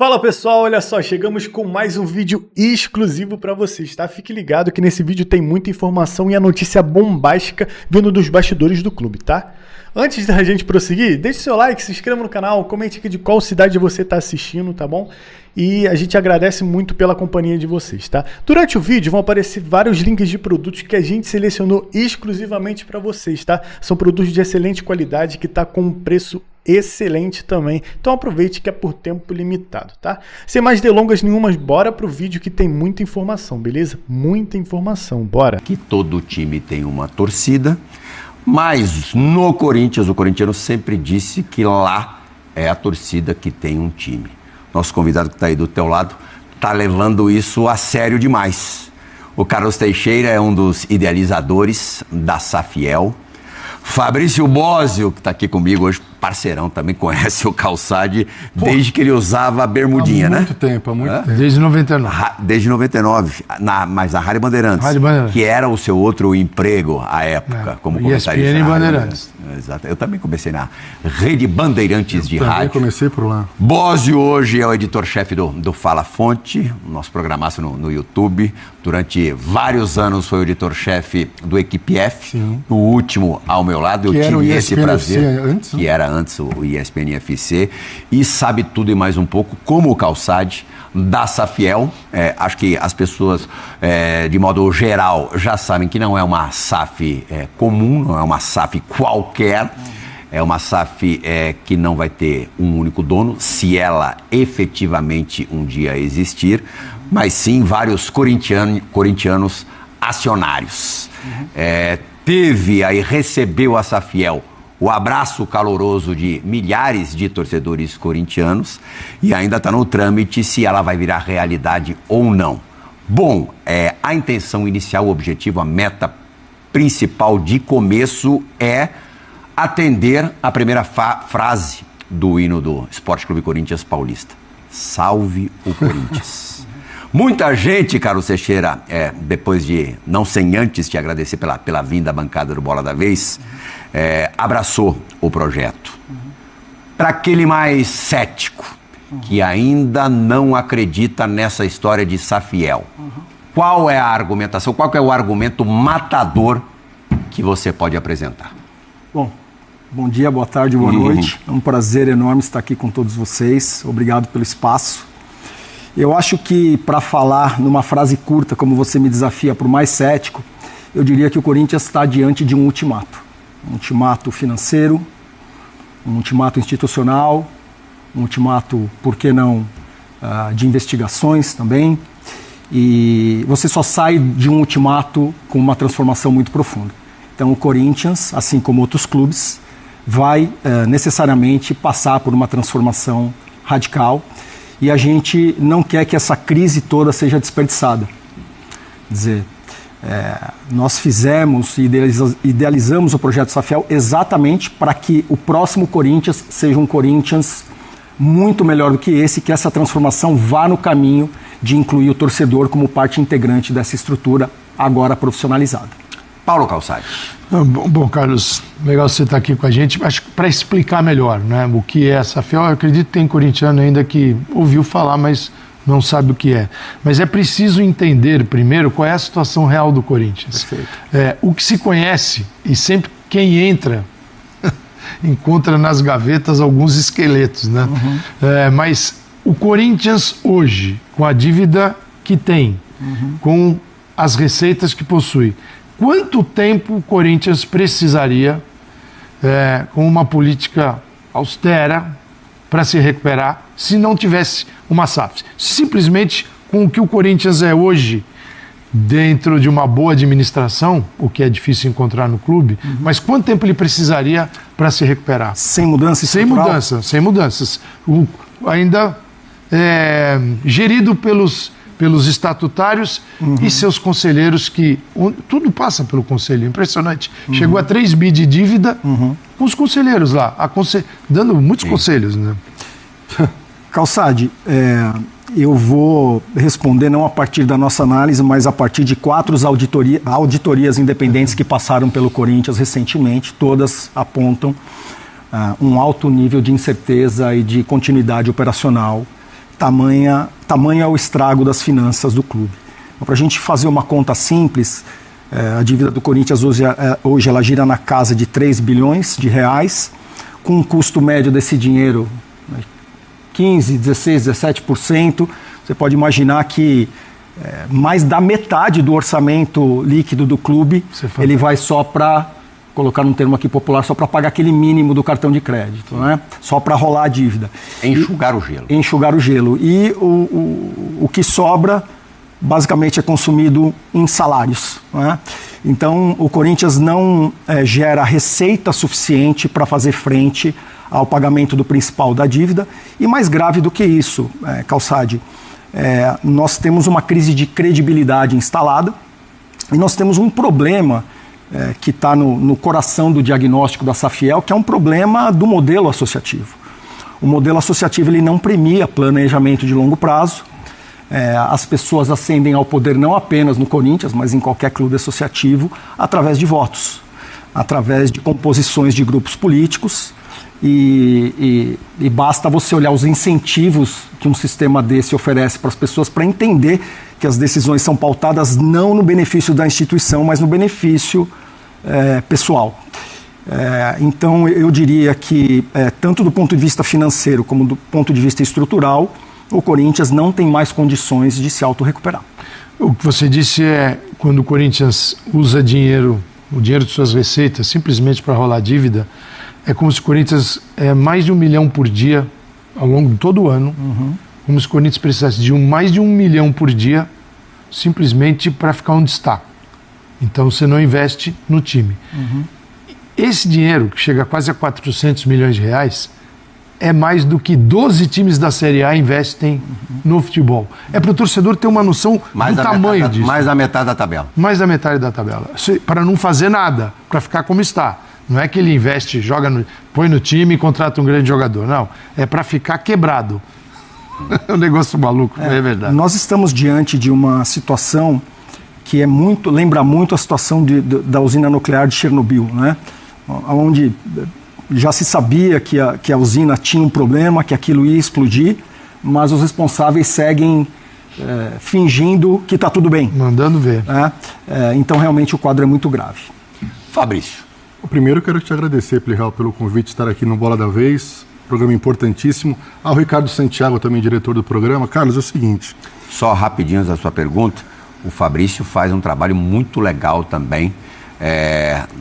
Fala pessoal, olha só, chegamos com mais um vídeo exclusivo para vocês, tá? Fique ligado que nesse vídeo tem muita informação e a notícia bombástica vindo dos bastidores do clube, tá? Antes da gente prosseguir, deixe seu like, se inscreva no canal, comente aqui de qual cidade você está assistindo, tá bom? E a gente agradece muito pela companhia de vocês, tá? Durante o vídeo vão aparecer vários links de produtos que a gente selecionou exclusivamente para vocês, tá? São produtos de excelente qualidade que tá com um preço excelente também, então aproveite que é por tempo limitado, tá? Sem mais delongas nenhumas, bora pro vídeo que tem muita informação, beleza? Muita informação, bora! Que todo time tem uma torcida, mas no Corinthians, o corintiano sempre disse que lá é a torcida que tem um time. Nosso convidado que está aí do teu lado está levando isso a sério demais. O Carlos Teixeira é um dos idealizadores da Safiel. Fabrício Bósio, que está aqui comigo hoje, parceirão, também conhece o Calçade desde que ele usava a bermudinha, né? Há muito tempo. Desde 99. Desde 99, mas na Rádio Bandeirantes, que era o seu outro emprego à época, como comentarista. ESPN Bandeirantes. Exato. Eu também comecei na Rede Bandeirantes de rádio. Eu comecei por lá. Bósio hoje é o editor-chefe do Fala Fonte, nosso programaço no YouTube. Durante vários anos foi o editor-chefe do Equipe F. Sim. O último ao meu lado, eu tive esse prazer. Antes, que era antes o ESPN FC. E sabe tudo e mais um pouco, como o Calçade, da Safiel. Acho que as pessoas, de modo geral, já sabem que não é uma SAF comum, não é uma SAF qualquer. É uma SAF que não vai ter um único dono, se ela efetivamente um dia existir, mas sim vários corintianos acionários. Teve aí, recebeu a Safiel o abraço caloroso de milhares de torcedores corintianos e ainda está no trâmite se ela vai virar realidade ou não. Bom, a intenção inicial, o objetivo, a meta principal de começo é atender a primeira frase do hino do Esporte Clube Corinthians Paulista. Salve o Corinthians. Muita gente, Carlos Teixeira, depois de, não sem antes te agradecer pela vinda à bancada do Bola da Vez, abraçou o projeto. Para aquele mais cético, que ainda não acredita nessa história de Safiel, qual é a argumentação, qual é o argumento matador que você pode apresentar? Bom dia, boa tarde, boa noite. É um prazer enorme estar aqui com todos vocês. Obrigado pelo espaço. Eu acho que, para falar numa frase curta, como você me desafia para o mais cético, eu diria que o Corinthians está diante de um ultimato. Um ultimato financeiro, um ultimato institucional, um ultimato, por que não, de investigações também. E você só sai de um ultimato com uma transformação muito profunda. Então o Corinthians, assim como outros clubes, vai necessariamente passar por uma transformação radical. E a gente não quer que essa crise toda seja desperdiçada. Quer dizer, nós fizemos e idealizamos o projeto Safiel exatamente para que o próximo Corinthians seja um Corinthians muito melhor do que esse, que essa transformação vá no caminho de incluir o torcedor como parte integrante dessa estrutura agora profissionalizada. Paulo Calçade. Bom, Carlos, legal você estar aqui com a gente. Acho que para explicar melhor, né, o que é a Safiel, eu acredito que tem corintiano ainda que ouviu falar, mas não sabe o que é. Mas é preciso entender primeiro qual é a situação real do Corinthians. O que se conhece, e sempre quem entra encontra nas gavetas alguns esqueletos, né? Mas o Corinthians hoje, com a dívida que tem, com as receitas que possui, quanto tempo o Corinthians precisaria, com uma política austera, para se recuperar, se não tivesse uma SAF? Simplesmente com o que o Corinthians é hoje, dentro de uma boa administração, o que é difícil encontrar no clube, mas quanto tempo ele precisaria para se recuperar? Sem mudanças? Sem mudanças. Ainda gerido pelos estatutários e seus conselheiros, tudo passa pelo conselho, impressionante. Chegou a 3 bi de dívida com os conselheiros lá, dando muitos conselhos, né? Calçade, eu vou responder não a partir da nossa análise, mas a partir de 4 auditorias independentes que passaram pelo Corinthians recentemente. Todas apontam um alto nível de incerteza e de continuidade operacional tamanho é o estrago das finanças do clube. Então, para a gente fazer uma conta simples, a dívida do Corinthians hoje ela gira na casa de 3 bilhões de reais, com um custo médio desse dinheiro 15%, 16%, 17%. Você pode imaginar que mais da metade do orçamento líquido do clube ele vai só para, colocar um termo aqui popular, só para pagar aquele mínimo do cartão de crédito, né? Só para rolar a dívida. Enxugar o gelo. Enxugar o gelo. E o que sobra, basicamente, é consumido em salários, né? Então, o Corinthians não gera receita suficiente para fazer frente ao pagamento do principal da dívida. E mais grave do que isso, Calçade, nós temos uma crise de credibilidade instalada e nós temos um problema que está no coração do diagnóstico da Safiel, que é um problema do modelo associativo. O modelo associativo ele não premia planejamento de longo prazo. As pessoas ascendem ao poder não apenas no Corinthians, mas em qualquer clube associativo, através de votos, através de composições de grupos políticos. E basta você olhar os incentivos que um sistema desse oferece para as pessoas para entender que as decisões são pautadas não no benefício da instituição, mas no benefício pessoal. Então, eu diria que, tanto do ponto de vista financeiro como do ponto de vista estrutural, o Corinthians não tem mais condições de se autorrecuperar. O que você disse quando o Corinthians usa o dinheiro de suas receitas simplesmente para rolar dívida, é como se o Corinthians mais de 1 milhão por dia ao longo de todo o ano, como se o Corinthians precisasse de mais de 1 milhão por dia simplesmente para ficar onde está. Então você não investe no time. Esse dinheiro, que chega quase a 400 milhões de reais, é mais do que 12 times da Série A investem no futebol. É para o torcedor ter uma noção do tamanho disso. Mais da metade da tabela. Mais da metade da tabela. Para não fazer nada, para ficar como está. Não é que ele investe, põe no time e contrata um grande jogador. Não, é para ficar quebrado. É um negócio maluco, é verdade. Nós estamos diante de uma situação que lembra muito a situação da usina nuclear de Chernobyl, né? Onde já se sabia que a usina tinha um problema, que aquilo ia explodir, mas os responsáveis seguem fingindo que está tudo bem. Mandando ver. Então, realmente, o quadro é muito grave. Fabrício. Primeiro, eu quero te agradecer, Plihal, pelo convite de estar aqui no Bola da Vez, programa importantíssimo. Ao Ricardo Santiago, também diretor do programa. Carlos, é o seguinte... Só rapidinho a sua pergunta. O Fabrício faz um trabalho muito legal também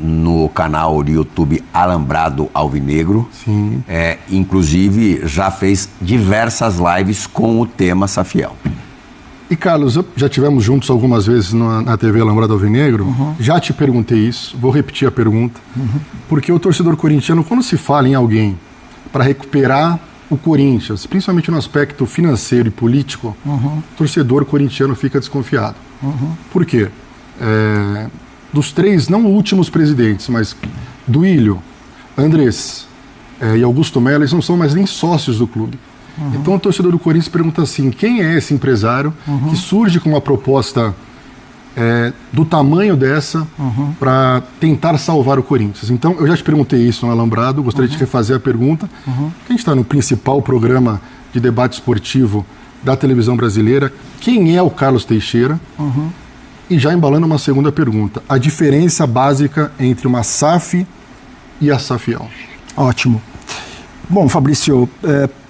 no canal do YouTube Alambrado Alvinegro. Sim. Inclusive, já fez diversas lives com o tema Safiel. E, Carlos, já tivemos juntos algumas vezes na TV Alambrado Alvinegro. Já te perguntei isso, vou repetir a pergunta. Porque o torcedor corintiano, quando se fala em alguém para recuperar o Corinthians, principalmente no aspecto financeiro e político, o torcedor corintiano fica desconfiado. Por quê? Dos 3, não últimos presidentes, mas Duílio, Andrés e Augusto Melo, eles não são mais nem sócios do clube. Então o torcedor do Corinthians pergunta assim, quem é esse empresário que surge com uma proposta do tamanho dessa para tentar salvar o Corinthians? Então eu já te perguntei isso no Alambrado, gostaria de refazer a pergunta. A gente está no principal programa de debate esportivo da televisão brasileira. Quem é o Carlos Teixeira? E já embalando uma segunda pergunta, a diferença básica entre uma SAF e a Safiel. Ótimo. Bom, Fabrício,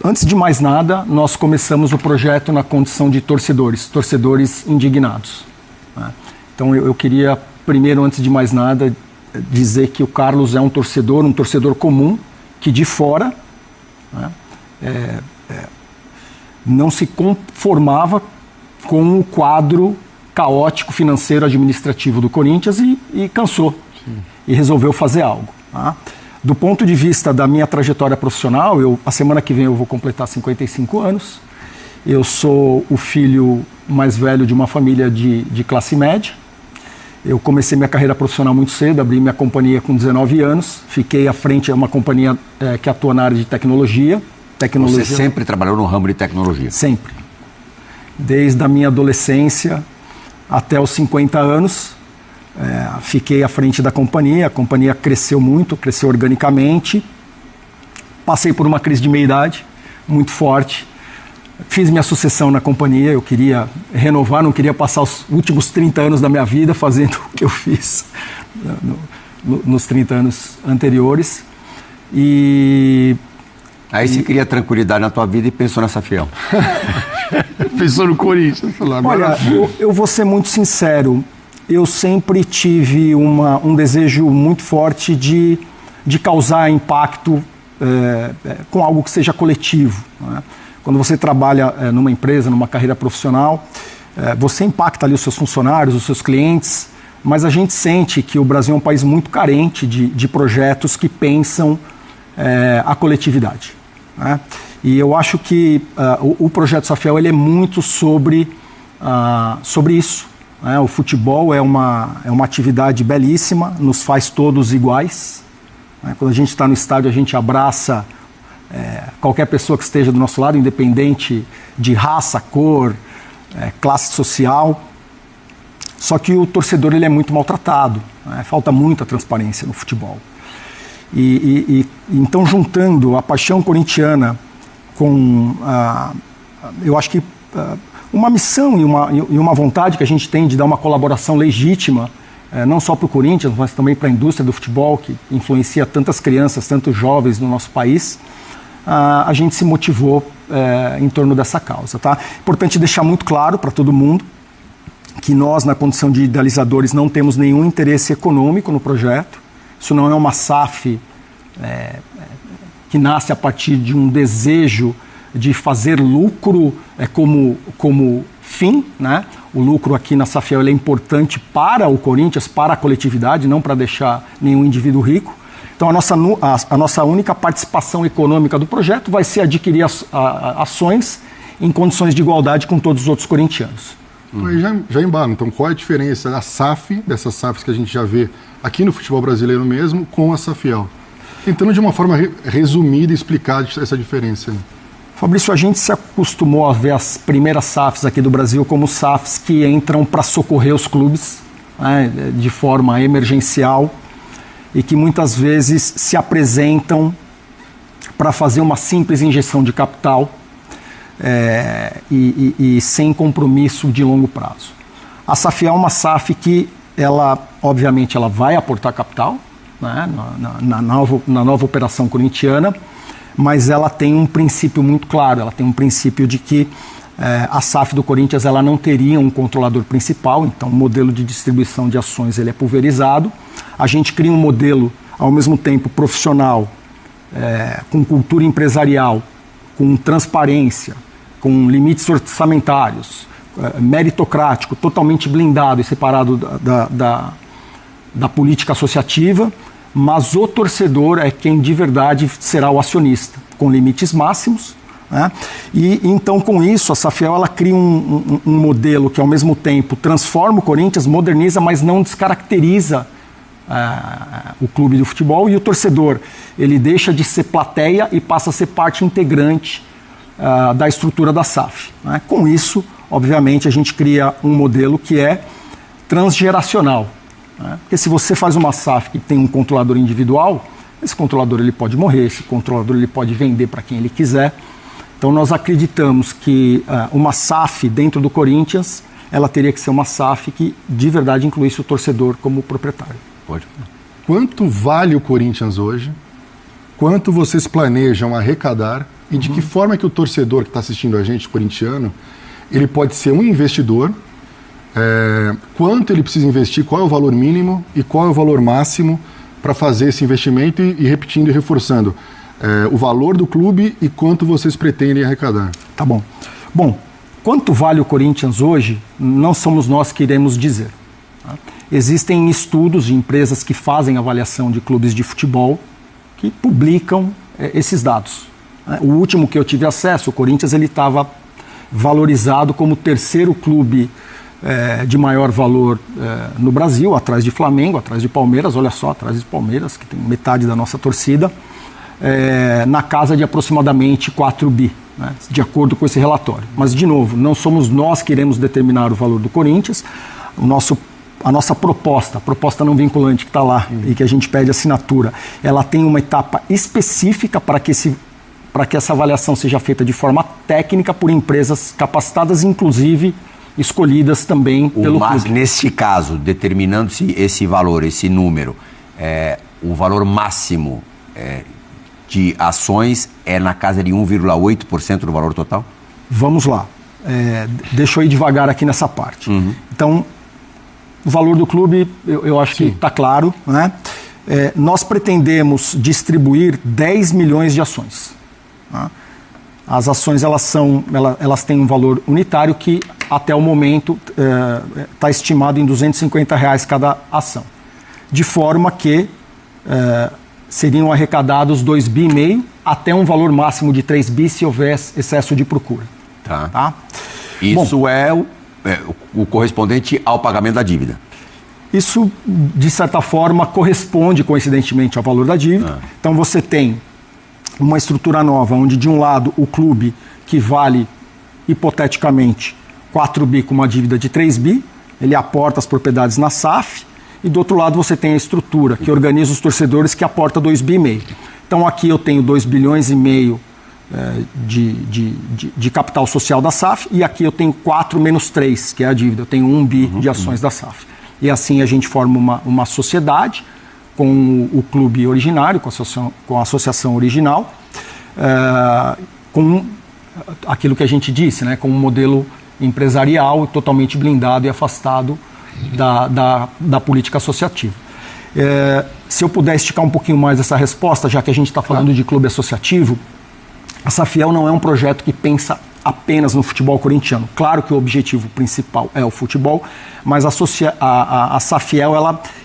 antes de mais nada, nós começamos o projeto na condição de torcedores indignados. Né? Então eu queria, primeiro, antes de mais nada, dizer que o Carlos é um torcedor comum, que de fora, né, não se conformava com o quadro caótico financeiro administrativo do Corinthians e cansou. Sim. E resolveu fazer algo. Tá? Do ponto de vista da minha trajetória profissional, a semana que vem eu vou completar 55 anos. Eu sou o filho mais velho de uma família de classe média. Eu comecei minha carreira profissional muito cedo, abri minha companhia com 19 anos. Fiquei à frente de uma companhia que atua na área de tecnologia. Você sempre trabalhou no ramo de tecnologia? Sempre. Desde a minha adolescência até os 50 anos. Fiquei à frente da companhia, a companhia cresceu muito, cresceu organicamente. Passei por uma crise de meia-idade muito forte. fiz minha sucessão na companhia, eu queria renovar, não queria passar os últimos 30 anos da minha vida fazendo o que eu fiz nos 30 anos anteriores. E aí você queria tranquilidade na tua vida e pensou nessa Safiel. Pensou no Corinthians. Olha, eu vou ser muito sincero, eu sempre tive um desejo muito forte de causar impacto com algo que seja coletivo, né? Quando você trabalha numa empresa, numa carreira profissional, você impacta ali os seus funcionários, os seus clientes, mas a gente sente que o Brasil é um país muito carente de projetos que pensam a coletividade, né? E eu acho que o Projeto Safiel ele é muito sobre isso, né? O futebol é uma atividade belíssima, nos faz todos iguais, né? Quando a gente está no estádio, a gente abraça qualquer pessoa que esteja do nosso lado, independente de raça, cor, classe social. Só que o torcedor ele é muito maltratado, né? Falta muita transparência no futebol. Então, juntando a paixão corintiana com, eu acho que uma missão e uma vontade que a gente tem de dar uma colaboração legítima, não só para o Corinthians, mas também para a indústria do futebol, que influencia tantas crianças, tantos jovens no nosso país, a gente se motivou em torno dessa causa. Tá? Importante deixar muito claro para todo mundo que nós, na condição de idealizadores, não temos nenhum interesse econômico no projeto. Isso não é uma SAF que nasce a partir de um desejo de fazer lucro como fim, né? O lucro aqui na Safiel ele é importante para o Corinthians, para a coletividade, não para deixar nenhum indivíduo rico. Então a nossa única participação econômica do projeto vai ser adquirir ações em condições de igualdade com todos os outros corintianos. Já embalo, então qual é a diferença da SAF, dessas SAFs que a gente já vê aqui no futebol brasileiro mesmo, com a Safiel? Tentando de uma forma resumida explicar essa diferença. Fabrício, a gente se acostumou a ver as primeiras SAFs aqui do Brasil como SAFs que entram para socorrer os clubes, né, de forma emergencial e que muitas vezes se apresentam para fazer uma simples injeção de capital e sem compromisso de longo prazo. A Safiel é uma SAF que, obviamente, ela vai aportar capital, né, na nova operação corintiana, mas ela tem um princípio muito claro, ela tem um princípio de que a SAF do Corinthians ela não teria um controlador principal, então o modelo de distribuição de ações ele é pulverizado. A gente cria um modelo, ao mesmo tempo, profissional, com cultura empresarial, com transparência, com limites orçamentários, meritocrático, totalmente blindado e separado da política associativa, mas o torcedor é quem de verdade será o acionista, com limites máximos, né? E então com isso a Safiel ela cria um modelo que ao mesmo tempo transforma o Corinthians, moderniza, mas não descaracteriza o clube do futebol, e o torcedor ele deixa de ser plateia e passa a ser parte integrante da estrutura da SAF, né? Com isso, obviamente, a gente cria um modelo que é transgeracional, né? Porque se você faz uma SAF que tem um controlador individual, esse controlador ele pode morrer, esse controlador ele pode vender para quem ele quiser. Então nós acreditamos que uma SAF dentro do Corinthians, ela teria que ser uma SAF que de verdade incluísse o torcedor como proprietário. Pode. Quanto vale o Corinthians hoje? Quanto vocês planejam arrecadar? E de que forma que o torcedor que está assistindo a gente, corintiano, ele pode ser um investidor? Quanto ele precisa investir? Qual é o valor mínimo e qual é o valor máximo para fazer esse investimento? E repetindo e reforçando, o valor do clube e quanto vocês pretendem arrecadar. Tá bom. Bom, quanto vale o Corinthians hoje, não somos nós que iremos dizer. Tá? Existem estudos de empresas que fazem avaliação de clubes de futebol que publicam esses dados. O último que eu tive acesso, o Corinthians, ele estava valorizado como o terceiro clube de maior valor no Brasil, atrás de Flamengo, atrás de Palmeiras, olha só, atrás de Palmeiras, que tem metade da nossa torcida, na casa de aproximadamente 4 bi, né, de acordo com esse relatório. Mas, de novo, não somos nós que iremos determinar o valor do Corinthians, a nossa proposta, a proposta não vinculante que está lá e que a gente pede assinatura, ela tem uma etapa específica para que para que essa avaliação seja feita de forma técnica por empresas capacitadas, inclusive escolhidas também pelo Mas clube. nesse caso, determinando-se esse valor, esse número, o valor máximo de ações é na casa de 1,8% do valor total? Vamos lá. Deixa eu ir devagar aqui nessa parte. Então, o valor do clube, eu acho que está claro, né? Nós pretendemos distribuir 10 milhões de ações. Tá? As ações elas têm um valor unitário que até o momento está estimado em R$250 cada ação. De forma que seriam arrecadados 2,5 bi até um valor máximo de 3 bi se houver excesso de procura. Tá? Isso é o correspondente ao pagamento da dívida. Isso, de certa forma, corresponde, coincidentemente, ao valor da dívida. Então, você tem uma estrutura nova, onde, de um lado, o clube, que vale, hipoteticamente, 4 bi com uma dívida de 3 bi, ele aporta as propriedades na SAF, e, do outro lado, você tem a estrutura, que organiza os torcedores, que aporta 2,5 bi. Então, aqui eu tenho 2,5 bilhões de capital social da SAF, e aqui eu tenho 4 menos 3, que é a dívida. Eu tenho 1 bi de ações da SAF. E assim a gente forma uma sociedade com o clube originário, com a associação original, com aquilo que a gente disse, né, com um modelo empresarial totalmente blindado e afastado da política associativa. Se eu puder esticar um pouquinho mais essa resposta, já que a gente está falando de clube associativo, a Safiel não é um projeto que pensa apenas no futebol corintiano. Claro que o objetivo principal é o futebol, mas a Safiel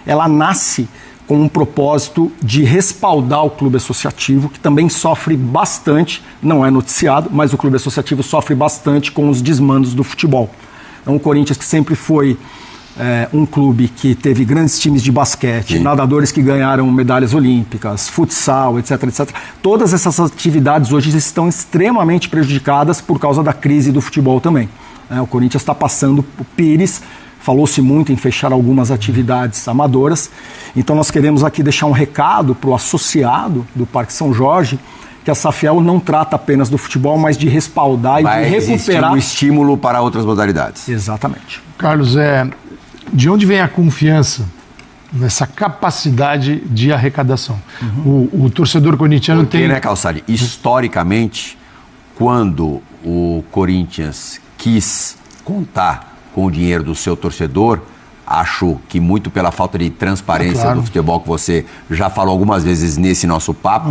ela nasce com um propósito de respaldar o clube associativo, que também sofre bastante, não é noticiado, mas o clube associativo sofre bastante com os desmandos do futebol. Então, o Corinthians, que sempre foi um clube que teve grandes times de basquete, nadadores que ganharam medalhas olímpicas, futsal, etc, etc. Todas essas atividades hoje estão extremamente prejudicadas por causa da crise do futebol também. O Corinthians está passando o Pires, falou-se muito em fechar algumas atividades amadoras. Então nós queremos aqui deixar um recado para o associado do Parque São Jorge, que a Safiel não trata apenas do futebol, mas de respaldar e de recuperar um estímulo para outras modalidades. Exatamente. Carlos, de onde vem a confiança nessa capacidade de arrecadação? O torcedor corintiano tem... né, Calçade? Historicamente, quando o Corinthians quis contar com o dinheiro do seu torcedor, acho que muito pela falta de transparência do futebol, que você já falou algumas vezes nesse nosso papo,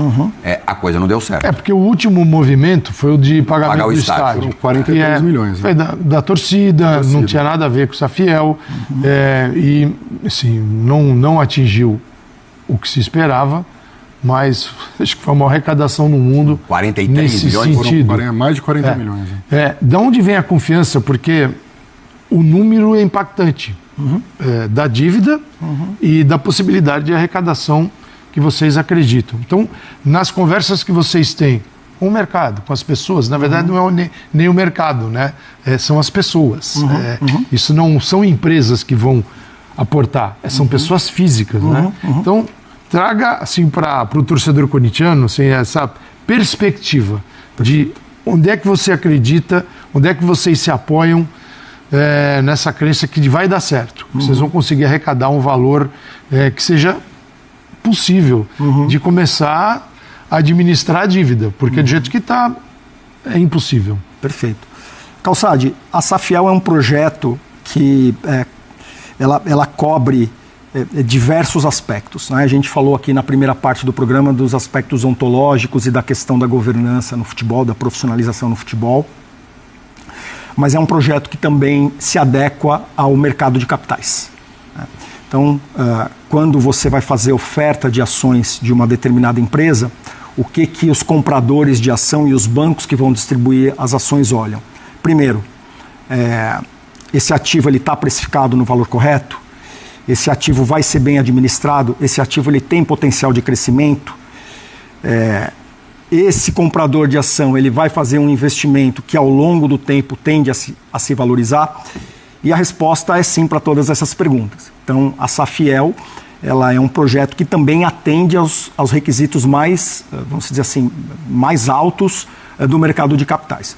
a coisa não deu certo. Porque o último movimento foi o de pagamento do estádio. Foram 43 milhões. Foi da torcida, não tinha nada a ver com o Safiel, e assim, não atingiu o que se esperava, mas acho que foi a maior arrecadação no mundo 43 nesse milhões? sentido. Foram mais de 40 milhões. De onde vem a confiança? Porque o número é impactante. Da dívida e da possibilidade de arrecadação que vocês acreditam. Então, nas conversas que vocês têm com o mercado, com as pessoas, na verdade não é nem o mercado, né? São as pessoas. Isso não são empresas que vão aportar, são pessoas físicas, né? Então, traga assim, para o torcedor corintiano assim, essa perspectiva de onde é que você acredita, onde é que vocês se apoiam nessa crença que vai dar certo. Vocês vão conseguir arrecadar um valor que seja possível de começar a administrar a dívida, porque do jeito que está, é impossível. Perfeito. Calçade, a Safiel é um projeto que ela cobre diversos aspectos, né? A gente falou aqui na primeira parte do programa dos aspectos ontológicos e da questão da governança no futebol, da profissionalização no futebol. Mas é um projeto que também se adequa ao mercado de capitais. Então, quando você vai fazer oferta de ações de uma determinada empresa, o que os compradores de ação e os bancos que vão distribuir as ações olham? Primeiro, esse ativo está precificado no valor correto? Esse ativo vai ser bem administrado? Esse ativo ele tem potencial de crescimento? Esse comprador de ação ele vai fazer um investimento que ao longo do tempo tende a se valorizar? E a resposta é sim para todas essas perguntas. Então, a Safiel ela é um projeto que também atende aos requisitos mais, vamos dizer assim, mais altos do mercado de capitais.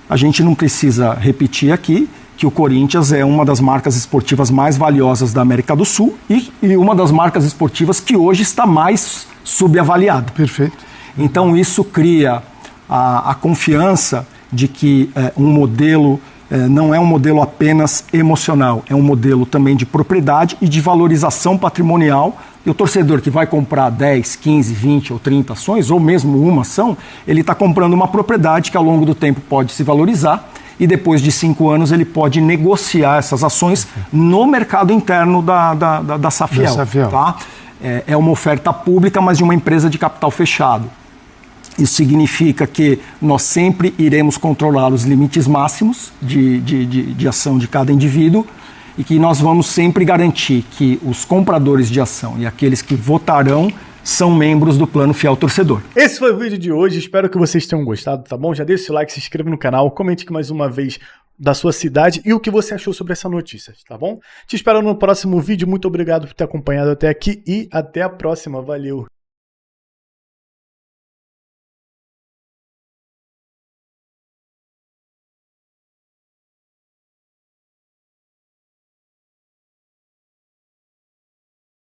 A gente não precisa repetir aqui que o Corinthians é uma das marcas esportivas mais valiosas da América do Sul e uma das marcas esportivas que hoje está mais subavaliada. Perfeito. Então isso cria a confiança de que um modelo não é um modelo apenas emocional, é um modelo também de propriedade e de valorização patrimonial. E o torcedor que vai comprar 10, 15, 20 ou 30 ações, ou mesmo uma ação, ele está comprando uma propriedade que ao longo do tempo pode se valorizar e depois de 5 anos ele pode negociar essas ações no mercado interno da Safiel. Tá? É uma oferta pública, mas de uma empresa de capital fechado. Isso significa que nós sempre iremos controlar os limites máximos de ação de cada indivíduo e que nós vamos sempre garantir que os compradores de ação e aqueles que votarão são membros do Plano Fiel Torcedor. Esse foi o vídeo de hoje, espero que vocês tenham gostado, tá bom? Já deixa o like, se inscreva no canal, comente aqui mais uma vez da sua cidade e o que você achou sobre essa notícia, tá bom? Te espero no próximo vídeo, muito obrigado por ter acompanhado até aqui e até a próxima, valeu!